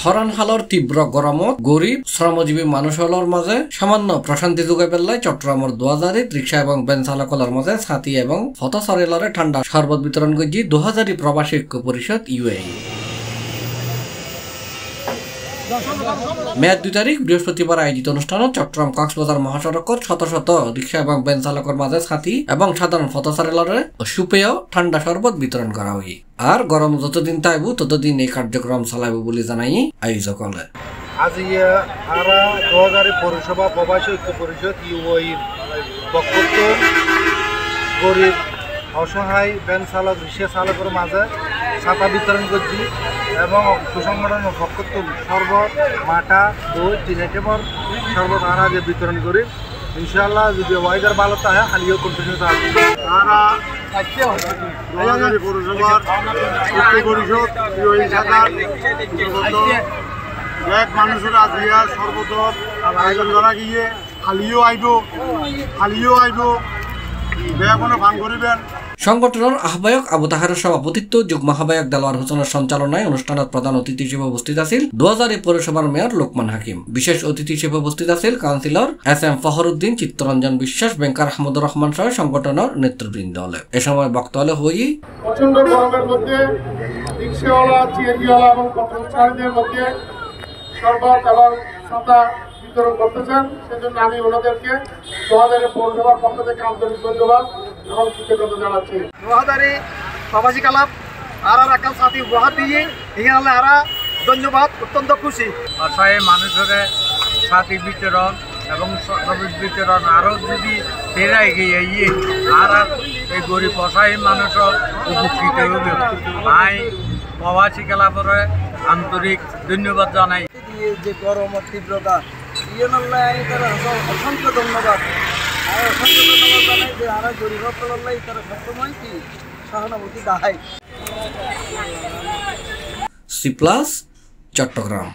হরণহালর তীব্র গরমত গরিব শ্রমজীবী মানুষগুলোর মাঝে সামান্য প্রশান্তি যোগাই পেলাই চট্টগ্রামের 2000 রিক্সা এবং ভ্যান চালকদের মাঝে ছাতি এবং ফতসরেলরে ঠান্ডা শরবত বিতরণ করছি 2000 প্রবাসী ঐক্য পরিষদ ইউএই। মে 2 তারিখ বৃহস্পতিবার আয়োজিত অনুষ্ঠানত চট্টগ্রাম কক্সবাজার মহাসড়কত শত শত রিক্সা এবং ভ্যান চালকের মাঝে ছাতি এবং সাধারণ ফতসরেলরে সুপেয় ঠান্ডা শরবত বিতরণ করা হয়। আর গরম যতদিন থাকব ততদিন এই কার্যক্রম চালাব বলে জানাই আয়োজকলে। আজ আমরা 2000 পৌরসভা প্রবাসী ঐক্য পরিষদ ইউএই পক্ষ গরিব অসহায় ভ্যান চালক রিক্সা চালকের মাঝে ছাতা বিতরণ করছি এবং সুসংগঠনের পক্ষ শরবত মাঠা দই 3 আইটেমের শরবত আমরা যে বিতরণ করি। ইনশাআল্লাহ যদি ওয়েদার ভালো থাকে হালিও কন্টিনিউ থাকবে। আমরা পৌরসভার ঐক্য পরিষদ ইউএই শাখার এক মানুষের আজিয়া সর্বত আয়োজন করা গিয়ে হালিও আইব কোনো ভান করিবেন। সংগঠনের আহ্বায়ক আবু তাহেরের সভাপতিত্ব যুগ্ম আহ্বায়ক দেলোয়ার হোসেনের সঞ্চালনায় অনুষ্ঠানত প্রধান অতিথি হিসেবে উপস্থিত আছেন 2000 পৌরসভার মেয়র লোকমান হাকিম। বিশেষ অতিথি হিসেবে উপস্থিত আছেন কাউন্সিলর SM ফখরুদ্দিন, চিত্তরঞ্জন বিশ্বাস, ব্যাংকার আহমদুর রহমান সহ সংগঠনের নেতৃবৃন্দ। এ সময় বক্তব্য হই প্রচন্ড গরমের মধ্যে রিক্সাওয়ালা চিএনজিওয়ালা এবং কর্মচারীদের মধ্যে শরবত এবং ছাতা বিতরণ করতেছেন। সেজন্য আমি ওনাদেরকে 2000 পৌরসভার পক্ষ থেকে আন্তরিক ধন্যবাদ এবং কৃতজ্ঞতা জানাচ্ছি। 2000 প্রবাসী ক্লাব আর একটা সাথী উপহার দিয়ে এখানে আর ধন্যবাদ, অত্যন্ত খুশি। অসহায় মানুষের সাথী বিতরণ এবং সর্ববিধ বিতরণ আরও যদি ফেরাই গিয়ে আর এই গরিব অসহায় মানুষের উপকৃত হবে। তাই প্রবাসী ক্লাবের আন্তরিক ধন্যবাদ জানাই। যে গরমের তীব্রতা অসংখ্য ধন্যবাদ জানাই যে আর গরিব সকলের তারা সবসময় কি সহানুভূতি দেখায়। C+ চট্টগ্রাম।